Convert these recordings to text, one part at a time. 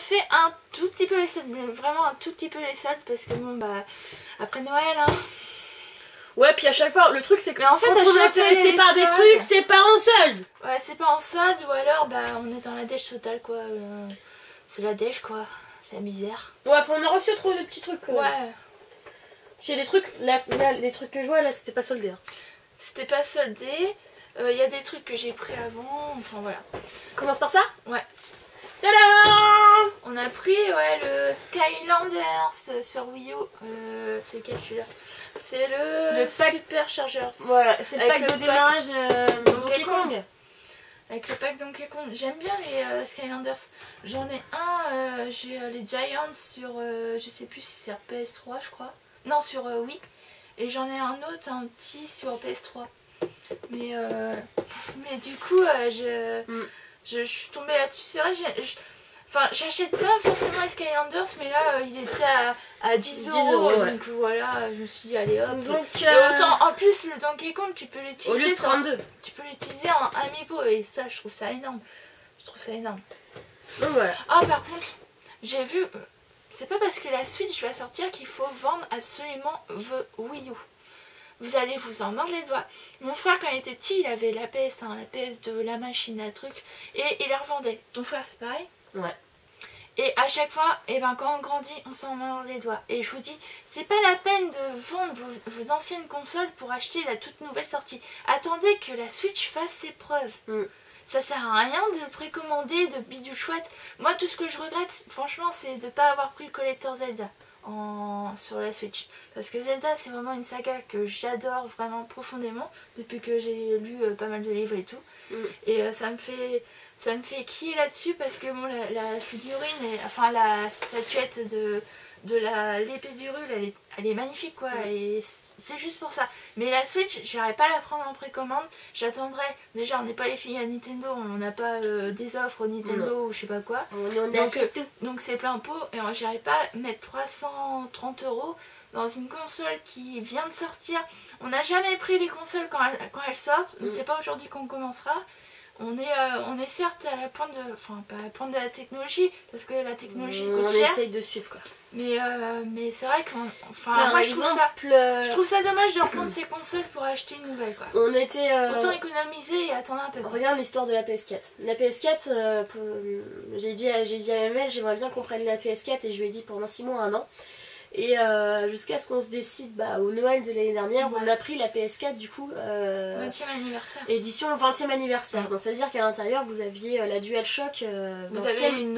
fait un tout petit peu les soldes, mais vraiment un tout petit peu les soldes parce que bon bah après Noël hein. Ouais, puis à chaque fois, le truc c'est que en fait, quand on est intéressé par des trucs, c'est pas en solde. Ouais, c'est pas en solde ou alors bah on est dans la dèche totale quoi. C'est la dèche quoi, c'est la misère. Ouais, on a reçu trop de petits trucs. Ouais. Puis il y a des trucs, là, les trucs que je vois là, c'était pas soldé. Hein. C'était pas soldé. Il y a des trucs que j'ai pris avant, enfin voilà. Commence par ça? Ouais. Tadam! On a pris ouais, le Skylanders sur Wii U. C'est lequel celui-là? C'est le pack Super Chargers. Voilà, c'est le pack de démarrage Donkey Kong. Avec le pack Donkey Kong. J'aime bien les Skylanders. J'en ai un, j'ai les Giants sur, je sais plus si c'est PS3 je crois. Non, sur Wii. Et j'en ai un autre, un petit sur PS3. Mais du coup, je suis tombée là-dessus. C'est vrai, enfin, j'achète pas forcément les Skylanders, mais là, il était à 10 €. Ouais. Donc voilà, je me suis dit, allez hop. Donc, autant, en plus, le Donkey Kong, tu peux l'utiliser. Au lieu de 32. Tu peux l'utiliser en amiibo. Et ça, je trouve ça énorme. Je trouve ça énorme. Donc voilà. Ah, par contre, j'ai vu. C'est pas parce que la Switch va sortir qu'il faut vendre absolument Wii U. Vous allez vous en mordre les doigts. Mon frère, quand il était petit, il avait la PS1, la PS2, la machine, la truc. Et il la revendait. Ton frère, c'est pareil? Ouais. Et à chaque fois, eh ben, quand on grandit, on s'en mord les doigts. Et je vous dis, c'est pas la peine de vendre vos anciennes consoles pour acheter la toute nouvelle sortie. Attendez que la Switch fasse ses preuves. Ça sert à rien de précommander, de bidule chouette. Moi, tout ce que je regrette, franchement, c'est de ne pas avoir pris le collector Zelda sur la Switch. Parce que Zelda, c'est vraiment une saga que j'adore vraiment profondément, depuis que j'ai lu pas mal de livres et tout. Et ça me fait quiller là-dessus parce que bon, la figurine, enfin la statuette de l'épée du Hyrule, elle est magnifique quoi, et c'est juste pour ça. Mais la Switch, j'irai pas la prendre en précommande, j'attendrai, déjà on n'est pas les filles à Nintendo, on n'a pas des offres au Nintendo ou je sais pas quoi, donc c'est plein pot, et j'irai pas mettre 330 € dans une console qui vient de sortir. On n'a jamais pris les consoles quand elles sortent, donc c'est pas aujourd'hui qu'on commencera. On est certes à la pointe de, enfin pas à la pointe de la technologie, parce que la technologie coûte cher. On essaye de suivre quoi. Mais c'est vrai que moi je trouve ça dommage de reprendre ces consoles pour acheter une nouvelle quoi. Autant économiser et attendre un peu. Regarde l'histoire de la PS4. La PS4, j'ai dit à ML, j'aimerais bien qu'on prenne la PS4 et je lui ai dit pendant 6 mois, 1 an. Et jusqu'à ce qu'on se décide au Noël de l'année dernière, on a pris la PS4 du coup 20e anniversaire. Édition 20e anniversaire. Donc ça veut dire qu'à l'intérieur vous aviez la DualShock 20e, vous avez une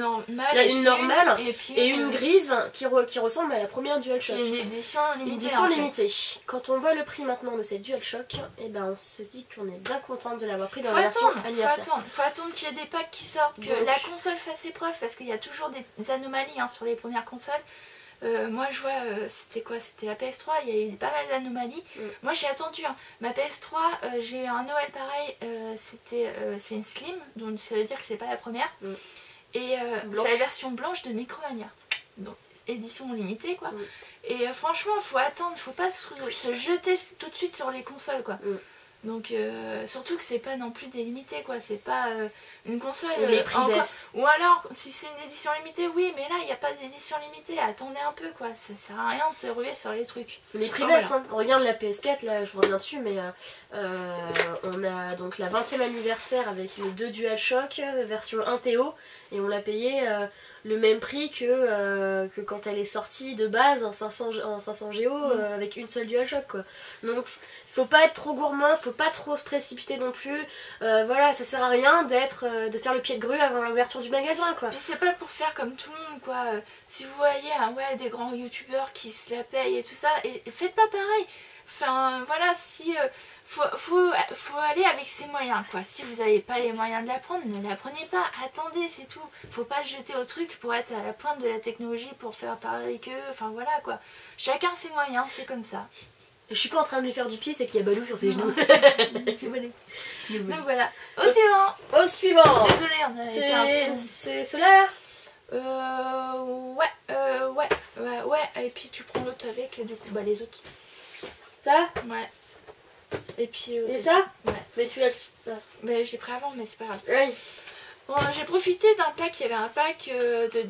normale, et une grise qui ressemble à la première DualShock. Une édition limitée. Quand on voit le prix maintenant de cette DualShock, et ben on se dit qu'on est bien contente de l'avoir pris dans la version anniversaire. Faut attendre qu'il y ait des packs qui sortent, que la console fasse ses preuves, parce qu'il y a toujours des anomalies sur les premières consoles. Moi je vois, c'était quoi? C'était la PS3, il y a eu pas mal d'anomalies. Moi j'ai attendu, ma PS3, j'ai eu un Noël pareil, c'est une Slim, donc ça veut dire que c'est pas la première. Et c'est la version blanche de Micromania, donc édition limitée quoi. Et franchement faut attendre, faut pas se jeter tout de suite sur les consoles quoi. Donc surtout que c'est pas non plus délimité quoi, c'est pas une console les prix baissent. Ou alors si c'est une édition limitée, oui, mais là il n'y a pas d'édition limitée, attendez un peu quoi, ça sert à rien de se ruer sur les trucs. Les prix baissent, voilà. Regarde la PS4, là je reviens dessus, mais on a donc la 20e anniversaire avec les 2 DualShock version 1 TO, et on l'a payé le même prix que quand elle est sortie de base en 500 Go avec une seule DualShock quoi. Donc faut pas être trop gourmand, faut pas trop se précipiter non plus. Voilà, ça sert à rien de faire le pied de grue avant l'ouverture du magasin quoi. Puis c'est pas pour faire comme tout le monde quoi. Si vous voyez des grands youtubeurs qui se la payent et tout ça, et faites pas pareil. Enfin voilà, si faut aller avec ses moyens quoi. Si vous n'avez pas les moyens de la prendre, ne la prenez pas, attendez, c'est tout. Faut pas se jeter au truc pour être à la pointe de la technologie, pour faire pareil qu'eux, enfin voilà quoi. Chacun ses moyens, c'est comme ça. Je suis pas en train de lui faire du pied, c'est qu'il y a Balou sur ses genoux. Donc voilà, au suivant. Au suivant. Désolée, on a été un peu... C'est ceux-là là ouais, et puis tu prends l'autre avec, du coup, les autres. Ça? Ouais. Et puis... et ça? Ouais. Mais celui-là... Mais j'ai pris avant, mais c'est pas grave. Oui. Bon, j'ai profité d'un pack, il y avait un pack de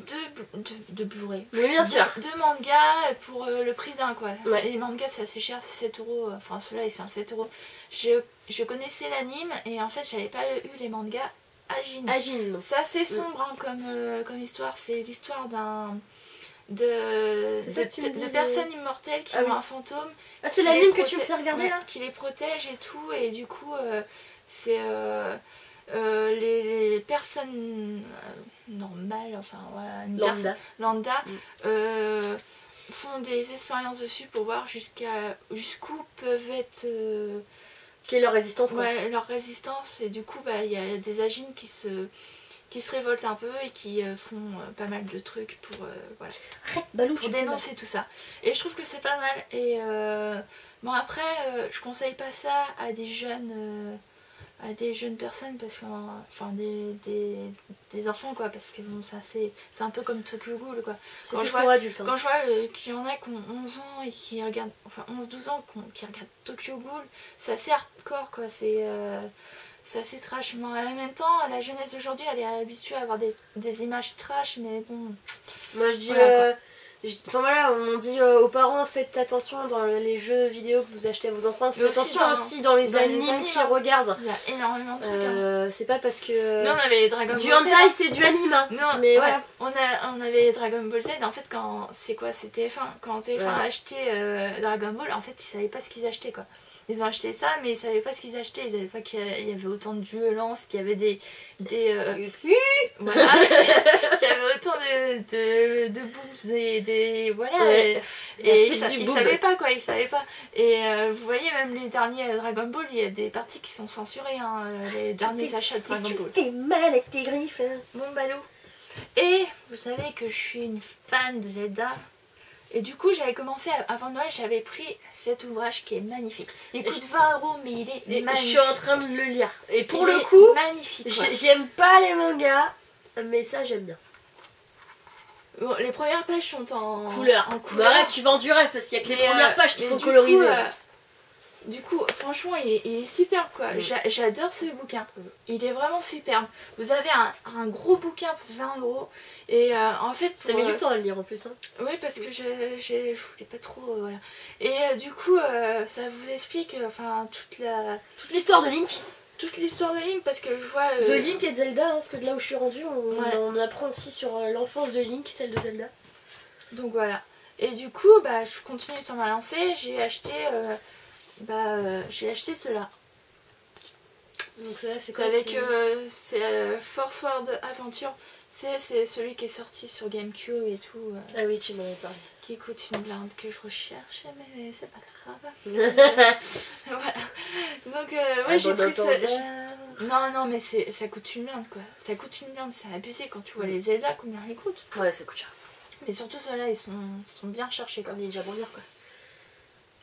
deux Blu-ray. Mais bien sûr. Deux mangas pour le prix d'un quoi. Ouais. Et les mangas c'est assez cher, c'est 7 euros. Enfin ceux-là ils sont à 7 euros. Je connaissais l'anime et en fait j'avais pas eu les mangas Ajin. Ajin. C'est assez sombre hein, comme histoire. C'est l'histoire de personnes immortelles qui ont un fantôme. Ah c'est l'anime que tu me fais regarder là. Qui les protège et tout et du coup c'est... les personnes normales, enfin voilà, lambda font des expériences dessus pour voir jusqu'où peuvent être quelle est leur résistance quoi. Ouais, leur résistance et du coup bah il y a des agines qui se révoltent un peu et qui font pas mal de trucs pour voilà. Arrête, Balou, pour dénoncer tout ça et je trouve que c'est pas mal et bon après je conseille pas ça à des jeunes personnes parce que enfin des enfants quoi parce que bon ça c'est un peu comme Tokyo Ghoul quoi. Quand je vois adulte, quand je vois qu'il y en a qui ont 11 ans et qui regardent enfin 11-12 ans qui regardent Tokyo Ghoul, c'est assez hardcore quoi, c'est assez trash mais en même temps la jeunesse d'aujourd'hui elle est habituée à avoir des images trash mais bon moi je dis voilà, enfin voilà, on dit aux parents faites attention dans les jeux vidéo que vous achetez à vos enfants, faites attention aussi dans les animes qu'ils regardent. Il y a énormément de trucs. C'est pas parce que. Nous on avait les Dragon Ball Z. Du hentai c'est du anime. Hein. Non, mais ouais, voilà. on avait les Dragon Ball Z. En fait, quand c'est quoi, c'était TF1. Quand TF1 a acheté Dragon Ball, en fait ils savaient pas ce qu'ils achetaient quoi. Ils ont acheté ça, mais ils savaient pas ce qu'ils achetaient. Ils savaient pas qu'il y avait autant de violence, qu'il y avait voilà, qu'il y avait autant de boobs et des voilà. Ouais. Et ils savaient pas quoi, ils savaient pas. Et vous voyez même les derniers Dragon Ball, il y a des parties qui sont censurées, hein, les derniers achats de Dragon Ball. Tu fais mal avec tes griffes. Hein. Bon Balou. Et vous savez que je suis une fan de Zelda. Et du coup, j'avais commencé avant Noël, j'avais pris cet ouvrage qui est magnifique. Il coûte 20 euros, mais il est magnifique. Je suis en train de le lire. Et pour le coup, magnifique. J'aime pas les mangas, mais ça j'aime bien. Bon, les premières pages sont en couleur. Bah arrête, tu vends du rêve parce qu'il y a que les premières pages qui sont colorisées. Du coup, franchement, il est superbe quoi. J'adore ce bouquin. Il est vraiment superbe. Vous avez un gros bouquin pour 20 euros. Et en fait. T'as mis du temps à le lire en plus. Hein. Oui, parce que je voulais pas trop. Voilà. Et du coup, ça vous explique enfin toute l'histoire de Link. Toute l'histoire de Link parce que je vois. De Link et de Zelda, hein, parce que de là où je suis rendue, on apprend aussi sur l'enfance de Link, celle de Zelda. Donc voilà. Et du coup, bah, je continue sur ma lancée. J'ai acheté. J'ai acheté cela. Donc cela c'est quoi? C'est Force World Adventure. C'est celui qui est sorti sur GameCube et tout. Ah oui, tu m'en avais parlé. Qui coûte une blinde que je recherche, mais c'est pas grave. Voilà. Donc ouais, j'ai pris ça. Non, mais ça coûte une blinde quoi. Ça coûte une blinde, c'est abusé quand tu vois les Zelda combien ils coûtent. Ouais, ça coûte cher. Mais surtout ceux-là, ils sont bien cherchés quoi. Comme Ninja Warrior quoi.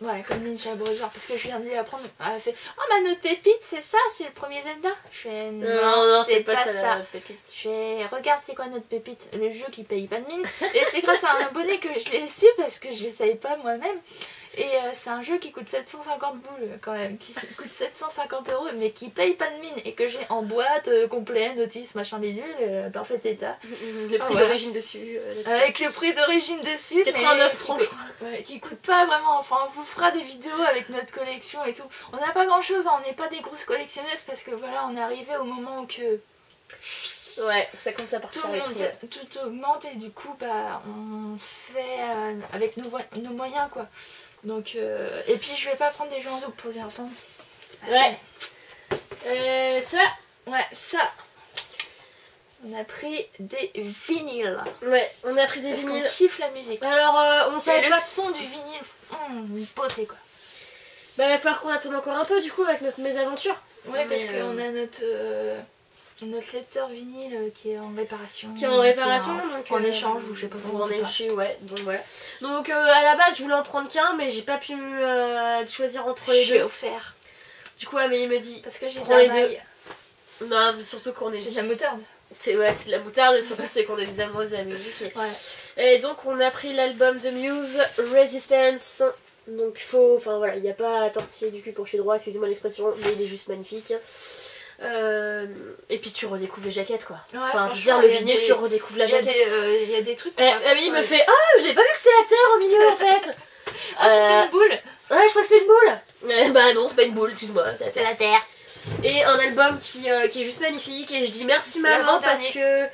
Ouais, comme Ninja Warrior, parce que je viens de lui apprendre. Elle fait oh, ma notre pépite, c'est ça, c'est le premier Zelda. Je fais non, c'est pas ça. La pépite. Je fais regarde, c'est quoi notre pépite? Le jeu qui paye pas de mine. Et c'est grâce à un abonné que je l'ai su parce que je ne savais pas moi-même. Et c'est un jeu qui coûte 750 boules quand même, qui coûte 750 euros, mais qui paye pas de mine et que j'ai en boîte, complet, notice, machin bidule, parfait état. Le prix d'origine dessus. Avec le prix d'origine dessus. 89 francs, je crois. Ouais, qui coûte pas vraiment. Enfin, on vous fera des vidéos avec notre collection et tout. On n'a pas grand chose, hein, on n'est pas des grosses collectionneuses parce que voilà, on est arrivé au moment où que. Ouais, ça commence à partir. Tout augmente et du coup, bah, on fait avec nos moyens quoi. Donc, et puis je vais pas prendre des jeux en double pour les enfants. Ouais. Ça. On a pris des vinyles. Ouais, on a pris des vinyles. vinyles. On kiffe la musique. Alors, on savait pas. Le son du vinyle, une beauté quoi. Bah, il va falloir qu'on attende encore un peu du coup avec notre mésaventure. Ouais, parce qu'on a notre lecteur vinyle qui est en réparation. Donc en échange ou je sais pas comment. En échange, ouais, donc voilà. Donc à la base je voulais en prendre qu'un mais j'ai pas pu choisir entre les deux. J'ai offert. Du coup Amélie me dit parce que j'ai prends les deux. Non mais surtout qu'on est. C'est de la moutarde. C'est de la moutarde et surtout c'est qu'on est des amoureuses de la musique. Et donc on a pris l'album de Muse, Resistance. Donc enfin voilà, il n'y a pas à tortiller du cul pour chez droit, excusez-moi l'expression, mais il est juste magnifique. Et puis tu redécouvres les jaquettes quoi. Ouais, Enfin je veux dire le vinyle tu redécouvres la il y a jaquette. il y a des trucs. Il me fait oh j'ai pas vu que c'était la terre au milieu en fait. C'était une boule. Ouais je crois que c'était une boule. Bah non c'est pas une boule excuse-moi c'est la terre. Et un album qui est juste magnifique et je dis merci maman parce que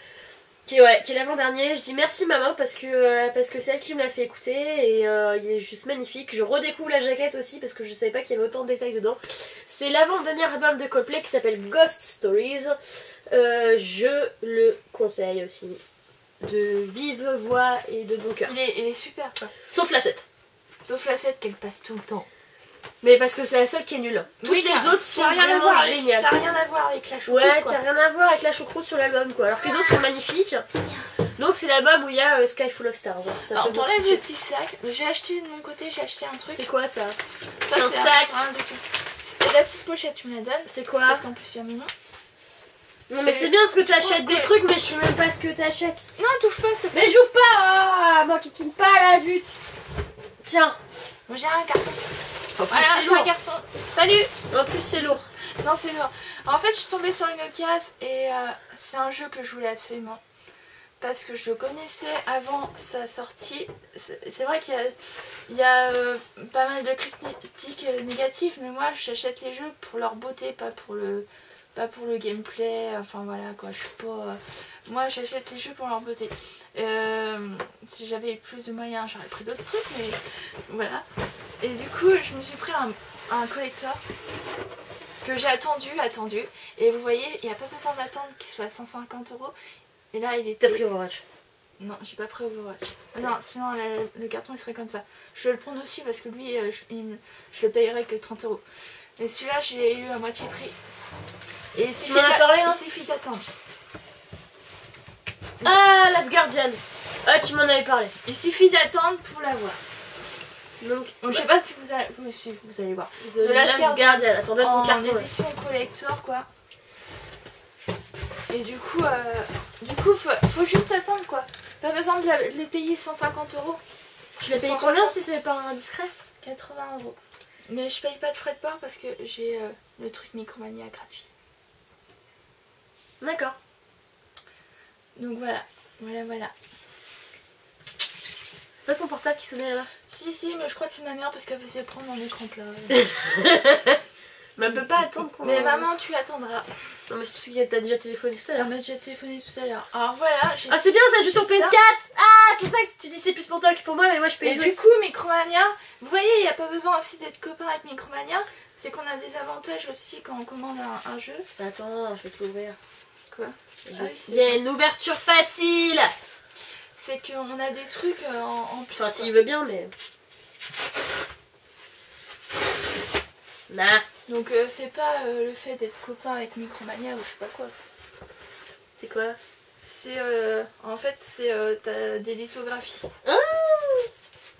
qui est l'avant-dernier. Je dis merci maman parce que c'est elle qui me l'a fait écouter et il est juste magnifique. Je redécouvre la jaquette aussi parce que je savais pas qu'il y avait autant de détails dedans. C'est l'avant-dernier album de Coldplay qui s'appelle Ghost Stories. Je le conseille aussi. De vive voix et de bon cœur. Il est super quoi. Sauf la 7. Sauf la 7 qu'elle passe tout le temps. Mais parce que c'est la seule qui est nulle. Toutes Oui, les autres sont vraiment géniales. Qui a rien à voir avec la choucroute. Ouais, qui a rien à voir avec la choucroute sur l'album quoi. Alors que les autres sont magnifiques. Donc c'est l'album où il y a Sky Full of Stars. Hein. Alors t'enlèves le petit sac. J'ai acheté de mon côté, j'ai acheté un truc. C'est quoi ça? C'est un sac. Rien du tout. C'était la petite pochette, tu me la donnes. C'est quoi? Parce qu'en plus il y a mon nom. Non mais c'est bien parce que t'achètes des trucs mais je sais même pas ce que t'achètes. Non, touche pas, s'il te plaît. Mais j'ouvre pas. Ah, moi qui kiffe pas là, zut. Tiens. Moi j'ai un carton. En plus Voilà, c'est lourd. un carton. Salut. En plus c'est lourd. Non, c'est lourd. En fait, je suis tombée sur une case et c'est un jeu que je voulais absolument. Parce que je le connaissais avant sa sortie. C'est vrai qu'il y a pas mal de critiques négatives, mais moi j'achète les jeux pour leur beauté, pas pour le gameplay. Enfin voilà quoi, je suis pas. Moi j'achète les jeux pour leur beauté. Si j'avais eu plus de moyens, j'aurais pris d'autres trucs, mais voilà. Et du coup, je me suis pris un collector que j'ai attendu. Et vous voyez, il n'y a pas besoin d'attendre qu'il soit à 150 €. Et là, il était. T'as pris Overwatch? Non, j'ai pas pris Overwatch. Non, sinon le carton il serait comme ça. Je vais le prendre aussi parce que lui, je le payerais que 30 €. Et celui-là, j'ai eu à moitié prix. Et tu m'en as parlé, hein? Il suffit d'attendre. Ah, Last Guardian. Ah, tu m'en avais parlé. Il suffit d'attendre pour l'avoir. Donc, je sais pas si vous allez voir. The Last Guardian. Attends, donne ton carton. En édition collector, quoi. Et du coup, faut juste attendre, quoi. Pas besoin de les payer 150 €. Tu l'as payé combien si c'est pas indiscret? 80 €. Mais je paye pas de frais de port parce que j'ai le truc Micromania gratuit. D'accord. Donc voilà. Voilà. C'est pas son portable qui sonnait là-bas? Si, mais je crois que c'est ma mère parce qu'elle faisait prendre mon écran plat. Mais elle peut pas attendre qu'on... Mais maman, tu attendras. Non mais c'est tout ce que t'as déjà téléphoné tout à l'heure. J'ai téléphoné tout à l'heure. Alors voilà. Ah c'est bien ça joue sur PS4. Ah c'est pour ça que tu dis c'est plus pour toi que pour moi mais moi je peux y jouer. Et du coup Micromania, vous voyez il n'y a pas besoin aussi d'être copain avec Micromania. C'est qu'on a des avantages aussi quand on commande un jeu. Attends, je vais te l'ouvrir. Quoi? Il y a une ouverture facile. C'est qu'on a des trucs en plus. Enfin s'il veut bien mais... Nah. Donc c'est pas le fait d'être copain avec Micromania ou je sais pas quoi. C'est quoi? C'est en fait c'est t'as des lithographies. Ah,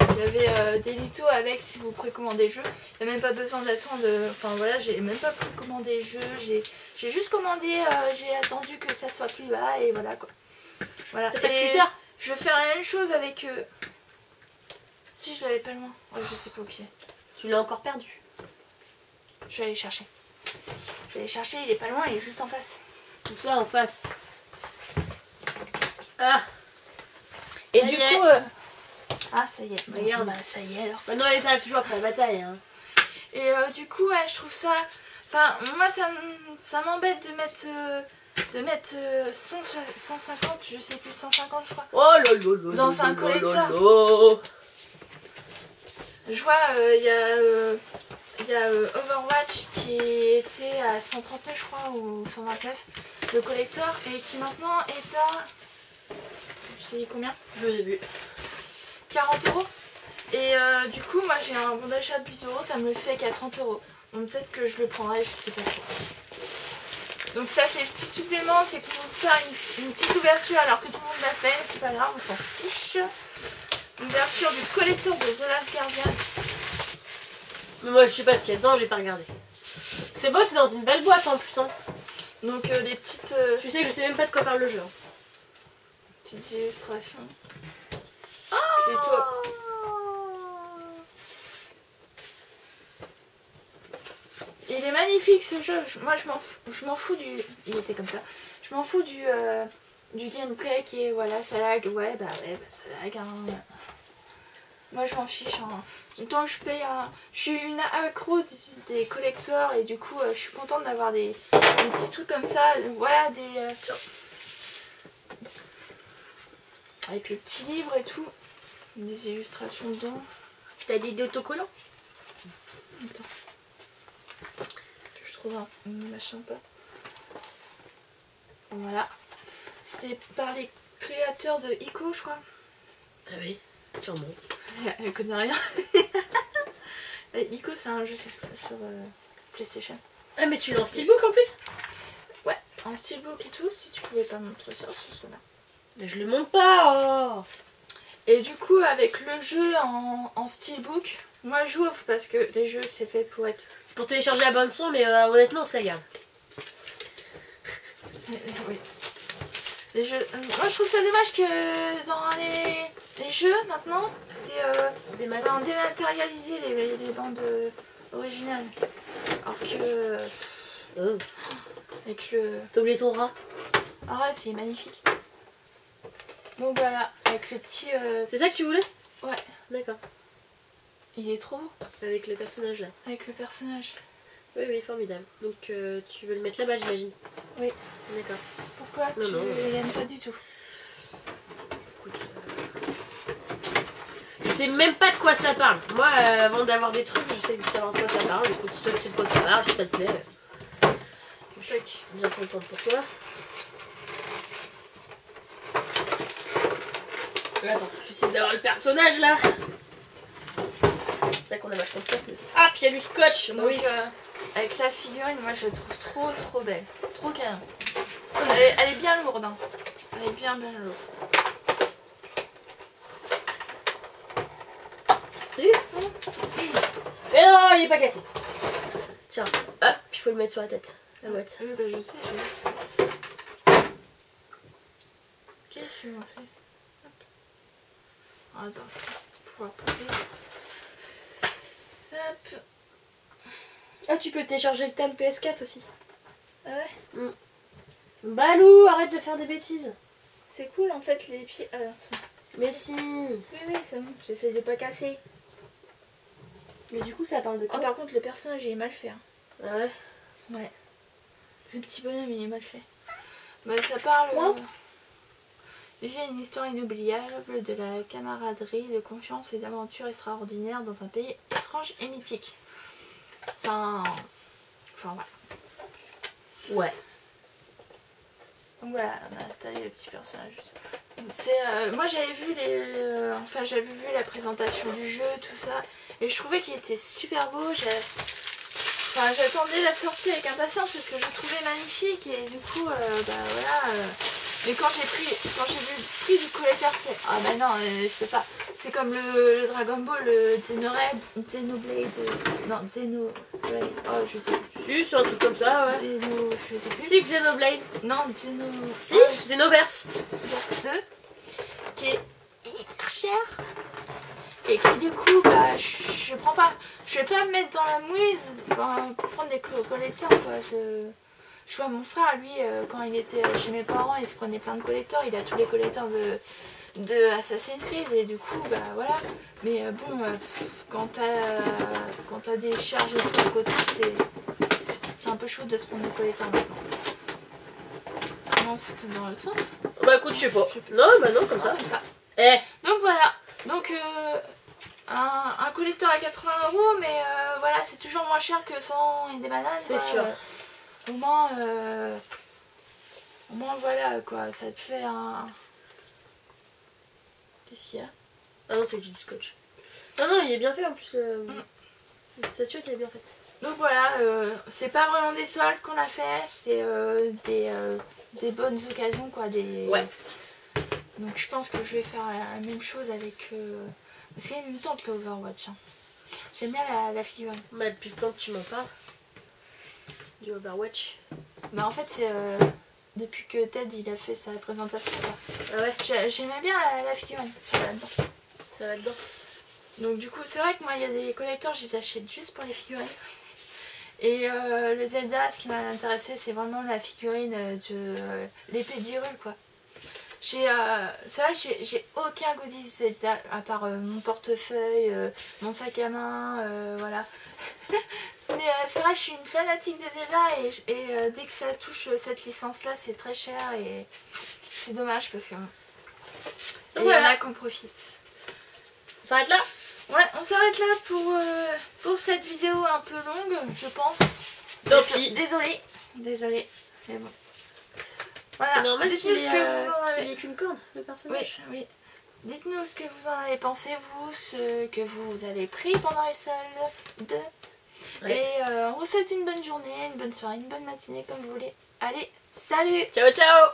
il y avait des lithos avec si vous précommandez le jeu. Il n'y a même pas besoin d'attendre. Enfin voilà, j'ai même pas précommandé le jeu. J'ai juste commandé, j'ai attendu que ça soit plus bas et voilà quoi. Voilà. T'as pas de Twitter? Je vais faire la même chose avec si je l'avais pas loin. Ouais, je sais pas où il est. tu l'as encore perdu. Je vais aller chercher. Il est pas loin, il est juste en face. Tout ça en face. Ah. Et ça du y est. coup... Ah ça y est. Regarde, Bah ça y est alors. Maintenant elle arrive toujours après la bataille. Hein. Et du coup ouais, je trouve ça... Enfin moi ça m'embête de mettre 150, je sais plus, 150 je crois. Oh lolo. Dans un collector. Je vois il y a Overwatch qui était à 139 je crois ou 129 le collector et qui maintenant est à... Je sais combien? Je sais plus. 40 €. Et du coup moi j'ai un bon d'achat de 10 €, ça me le fait qu'à 30 €. Donc peut-être que je le prendrai, je sais pas trop. Donc ça c'est le petit supplément, c'est pour vous faire une petite ouverture alors que tout le monde l'a fait, c'est pas grave, on s'en fiche. Une ouverture du collector de The Last Guardian. Mais moi je sais pas ce qu'il y a dedans, j'ai pas regardé. C'est beau, c'est dans une belle boîte en plus. Hein. Donc des petites... Tu sais que je sais même pas de quoi parle le jeu. Hein. Petites illustrations. Et il est magnifique ce jeu. Moi je m'en fous du... Il était comme ça. Je m'en fous du gameplay qui est voilà, ça lag. Ouais, bah ça lag. Hein. Moi je m'en fiche. Hein. Tant que je paye Je suis une accro des collecteurs et du coup je suis contente d'avoir des petits trucs comme ça. Voilà, avec le petit livre et tout. Des illustrations dedans. T'as des autocollants? Attends. Je trouve un machin pas. Voilà. C'est par les créateurs de Ico, je crois. Ah oui, sûrement. Elle connaît rien. Ico, c'est un jeu sur PlayStation. Ah, mais tu l'as en steelbook en plus? Ouais, en steelbook et tout. Si tu pouvais pas montrer ça, ce serait bien. Mais je le montre pas. Oh. Et du coup, avec le jeu en steelbook, moi je joue parce que les jeux c'est fait pour être. C'est pour télécharger la bande son, mais honnêtement, on se la garde. Oui. Les jeux... Moi je trouve ça dommage que dans les jeux maintenant, c'est dématérialisé les bandes originales. Alors que. Avec le. T'as oublié ton rat? Arrête, il est magnifique. Donc voilà, avec le petit... C'est ça que tu voulais? Ouais. D'accord. Il est trop beau. Avec le personnage là. Avec le personnage. Oui, oui, formidable. Donc tu veux le mettre là-bas, j'imagine? Oui. D'accord. Pourquoi tu l'aimes pas du tout? Écoute, je sais même pas de quoi ça parle. Moi, avant d'avoir des trucs, je sais savoir de quoi ça parle. Écoute, si toi tu sais de quoi ça parle, si ça te plaît, je suis bien contente pour toi. Attends, j'essaie d'avoir le personnage là. C'est vrai qu'on a vachement de place, mais aussi. Ah, puis il y a du scotch. Donc, oui. avec la figurine, moi je la trouve trop belle. Trop canon. Elle est bien lourde. Hein. Elle est bien lourde. Mais non, il est pas cassé. Tiens, hop, il faut le mettre sur la tête. La boîte. Oui, bah je sais, Qu'est-ce que tu m'as fait? Attends, je vais pouvoir poser. Hop. Ah, tu peux télécharger le thème PS4 aussi. Ah ouais. Balou, arrête de faire des bêtises. C'est cool en fait les pieds. Mais si. Oui, c'est bon, j'essaie de pas casser. Mais du coup, ça parle de quoi? Par contre, le personnage il est mal fait. Hein. Ah ouais? Ouais. Le petit bonhomme il est mal fait. Bah, ça parle. Vivez une histoire inoubliable de la camaraderie, de confiance et d'aventure extraordinaire dans un pays étrange et mythique. C'est un. Enfin voilà. Ouais. Donc voilà, on a installé le petit personnage. Moi j'avais vu j'avais vu la présentation du jeu, tout ça, et je trouvais qu'il était super beau. J'attendais la sortie avec impatience parce que je le trouvais magnifique et du coup voilà. Mais quand j'ai vu le prix du collecteur, je fais ah bah non, je peux pas. C'est comme le Dragon Ball, le Xenoblade, non Xenoblade, oh je sais plus. Si, c'est un truc comme ça, ouais. Je sais plus. Si, Xenoblade. Non, Si, Xenoverse. Verse 2, qui est hyper cher. Et qui du coup, bah, je prends pas. Je vais pas me mettre dans la mouise pour prendre des collecteurs quoi. Je vois mon frère, lui, quand il était chez mes parents, il se prenait plein de collecteurs. Il a tous les collecteurs de Assassin's Creed et du coup, bah voilà. Mais bon, quand t'as des charges et tout à côté, c'est un peu chaud de se prendre des collecteurs maintenant. Non, c'était dans l'autre sens. Bah écoute, je sais pas. Non, bah non, comme ça. Comme ça. Eh. Donc voilà. Donc un collecteur à 80 €, mais voilà, c'est toujours moins cher que 100 et des bananes. C'est sûr. Au moins voilà quoi, ça te fait un... Qu'est-ce qu'il y a? Ah non, c'est que j'ai du scotch. Non, il est bien fait en plus. La statuette, elle est bien faite. Donc voilà, c'est pas vraiment des soldes qu'on a fait, c'est des bonnes occasions quoi. Ouais. Donc je pense que je vais faire la même chose avec... C'est une tente le Overwatch. Hein. J'aime bien la figurine. Bah depuis le temps que tu m'en parles. Du Overwatch. Bah en fait c'est depuis que Ted il a fait sa présentation quoi. Ah ouais. J'aimais bien la figurine, ça va dedans. Ça va dedans. Donc du coup c'est vrai que moi il y a des collecteurs, je les achète juste pour les figurines. Et le Zelda, ce qui m'a intéressé, c'est vraiment la figurine de l'épée d'Hyrule, quoi. C'est vrai que j'ai aucun goodies Zelda, à part mon portefeuille, mon sac à main, voilà. Mais c'est vrai, je suis une fanatique de Zelda et dès que ça touche cette licence-là, c'est très cher et c'est dommage parce que... Et voilà, il y en a qu'on profite. On s'arrête là? Ouais, on s'arrête là pour cette vidéo un peu longue, je pense. Tant pis. Désolée, mais bon. Voilà. C'est normal qu'il ait qu'une corde, le personnage. Oui. Dites-nous ce que vous en avez pensé, vous, ce que vous avez pris pendant les soldes. Ouais. Et on vous souhaite une bonne journée, une bonne soirée, une bonne matinée, comme vous voulez. Allez, salut! Ciao, ciao!